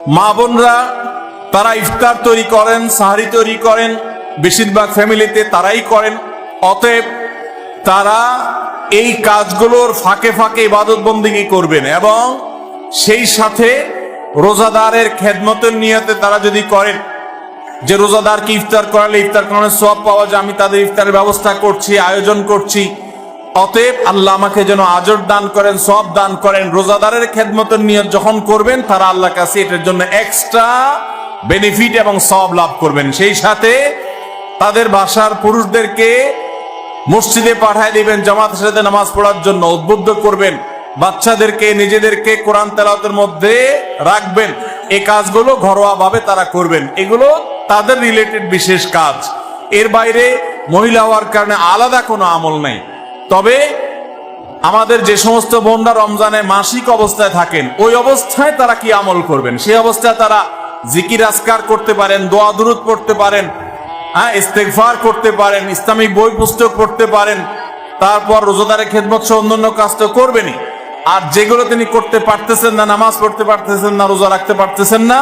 মা বোনরা তারা ইফতার তৈরি করেন, সাহারি তৈরি করেন, বেশিরভাগ ফ্যামিলিতে তারাই করেন। অতএব তারা এই কাজগুলোর ফাঁকে ফাঁকে ইবাদত বন্দেগী করবেন এবং সেই সাথে রোজাদারের খেদমতের নিয়তে তারা যদি করেন যে রোজাদারকে ইফতার করালে ইফতার করানোর সওয়াব পাওয়া যায়, আমি তাদের ইফতারের ব্যবস্থা করছি, আয়োজন করছি, অতএব আল্লাহ আমাকে যেন আজর দান করেন, সওয়াব দান করেন। রোজাদারের খেদমতের নিয়ত যখন করবেন তারা আল্লাহর কাছে এটার জন্য এক্সট্রা বেনিফিট এবং সওয়াব লাভ করবেন। সেই সাথে তাদের বাসার পুরুষদেরকে মসজিদে পাঠায় দিবেন জামাতের সাথে নামাজ পড়ার জন্য, উদ্বুদ্ধ করবেন। বাচ্চাদেরকে নিজেদেরকে কোরআন তেলাওয়াতের মধ্যে রাখবেন। এই কাজগুলো ঘরোয়া ভাবে তারা করবেন, এগুলো তাদের রিলেটেড বিশেষ কাজ। এর বাইরে মহিলা হওয়ার কারণে আলাদা কোনো আমল নেই। তবে আমাদের যে সমস্ত বোনরা রমজানে মাসিক অবস্থায় থাকেন, ওই অবস্থায় তারা কি আমল করবেন? সেই অবস্থায় তারা জিকির আজকার করতে পারেন, দোয়া দুরূদ পড়তে পারেন, ইস্তেগফার করতে পারেন, ইসলামিক বই পুস্তক পড়তে পারেন। তারপর রোজাদারের খেদমত সহ অন্যান্য কাজ তো করবেনই। আর যেগুলো তিনি করতে পারতেছেন না, নামাজ পড়তে পারতেছেন না, রোজা রাখতে পারতেছেন না,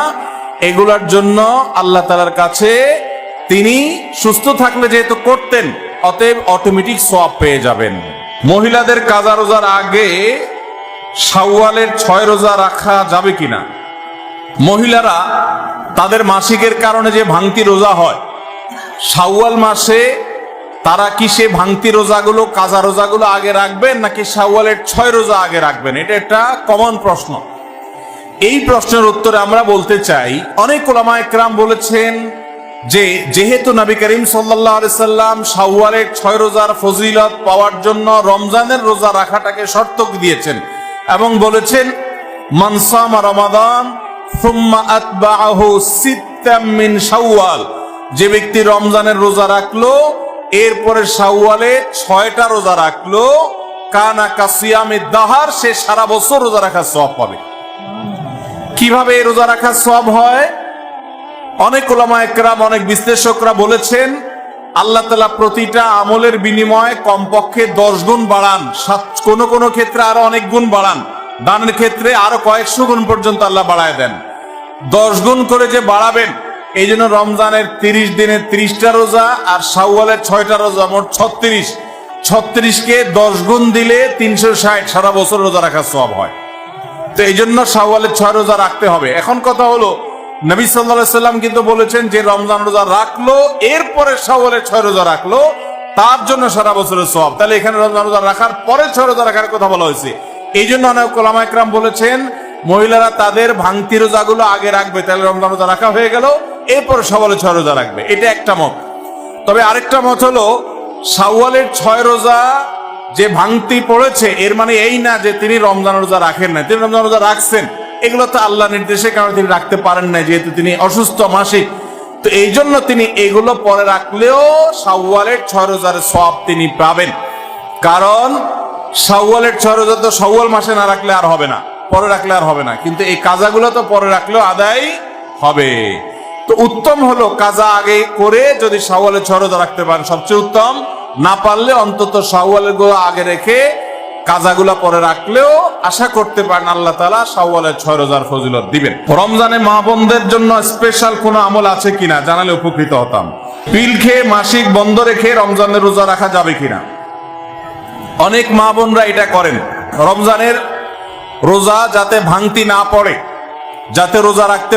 এগুলোর জন্য আল্লাহ তাআলার কাছে তিনি সুস্থ থাকলে যেহেতু করতেন, অতএব অটোমেটিক সওয়াব পেয়ে যাবেন। মহিলাদের কাজা রোজার আগে শাওয়ালের 6 রোজা রাখা যাবে কিনা? মহিলারা তাদের মাসিকের কারণে যে ভাঙতি রোজা হয়, শাওয়াল মাসে তারা কি সে ভাঙতি রোজাগুলো, কাজা রোজাগুলো আগে রাখবেন নাকি শাওয়ালের 6 রোজা আগে রাখবেন? এটা একটা কমন প্রশ্ন। এই প্রশ্নের উত্তরে আমরা বলতে চাই, অনেক উলামায়ে কেরাম বলেছেন যে যেহেতু নবী করিম সাল্লাল্লাহু আলাইহি সাল্লাম শাওয়ালের 6 রোজার ফজিলত পাওয়ার জন্য রমজানের রোজা রাখাটাকে শর্ত দিয়েছেন এবং বলেছেন মান সামা রমাদান সুম্মা আতবাআহু সিত্তাম মিন শাওয়াল, যে ব্যক্তি রমজানের রোজা রাখলো এরপরে শাওয়ালে 6টা রোজা রাখলো, কানা কাসিয়ামিদ দাহার, সে সারা বছর রোজা রাখার সওয়াব পাবে। কিভাবে এই রোজা রাখার সওয়াব হয়? অনেক উলামায়ে কেরাম, অনেক বিশ্লেষকরা বলেছেন আল্লাহ তাআলা প্রতিটা আমলের বিনিময়ে কমপক্ষে 10 গুণ বাড়ান, কোন কোন ক্ষেত্রে আরো অনেক গুণ বাড়ান, দানের ক্ষেত্রে আরো কয়েকশো গুণ পর্যন্ত আল্লাহ বাড়ায় দেন। 10 গুণ করে যে বাড়াবেন, এই জন্য রমজানের 30 দিনে 30টা রোজা আর শাওয়ালের 6টা রোজা, মোট 36কে 10 গুণ দিলে 360, সারা বছর রোজা রাখার সওয়াব হয়। তো এই জন্য শাওয়ালের 6 রোজা রাখতে হবে। এখন কথা হলো, নবী সাল্লাল্লাহু আলাইহি সাল্লাম কিন্তু বলেছেন যে রমজান রোজা রাখলো এরপরে শাওয়ালের 6 রোজা রাখলো, তার জন্য সারা বছরের সওয়াব। তাহলে এখানে রমজান রোজা রাখার পরে 6 রোজা রাখার কথা বলা হয়েছে। এই জন্য অনেক উলামায়ে কেরাম বলেছেন মহিলারা তাদের ভাঙতি রোজাগুলো আগে রাখবে, তাহলে রমজান রোজা রাখা হয়ে গেল, এরপরে শাওয়ালের 6 রোজা রাখবে। এটা একটা মত। তবে আরেকটা মত হলো শাওয়ালের 6 রোজা যে ভাঙতি পড়েছে এর মানে এই না যে তিনি রমজান রোজা রাখেন না, তিনি রমজান রোজা রাখছেন। এগুলো তো আল্লাহ নির্দেশে, কারণ তিনি রাখতে পারেন না যেহেতু তিনি অসুস্থ মাসিক। তো এই জন্য তিনি এগুলো পরে রাখলেও শাওয়ালের 6 রোজার সওয়াব তিনি পাবেন। কারণ শাওয়ালের 6 রোজা তো শাওয়াল মাসে না রাখলে আর হবে না, পরে রাখলে আর হবে না, কিন্তু এই কাজাগুলো তো পরে রাখলেও আদায় হবে। তো উত্তম হলো কাজা আগে করে যদি শাওয়ালের 6 রোজা রাখতে পারেন সবচেয়ে উত্তম, না পারলে অন্তত শাওয়ালের গুলো আগে রেখে কাজাগুলা পরে রাখলেও আশা করতে পারেন আল্লাহ তাআলা শাওয়ালের 6 রোজার ফজিলত দিবেন। রমজানে মা বোনদের জন্য স্পেশাল কোনো আমল আছে কিনা জানালে উপকৃত হতাম। পিল খেয়ে মাসিক বন্ধ রেখে রমজানের রোজা রাখা যাবে কিনা? অনেক মা বোনরা এটা করেন, রমজানের রোজা যাতে ভাঙতি না পড়ে, যাতে রোজা রাখতে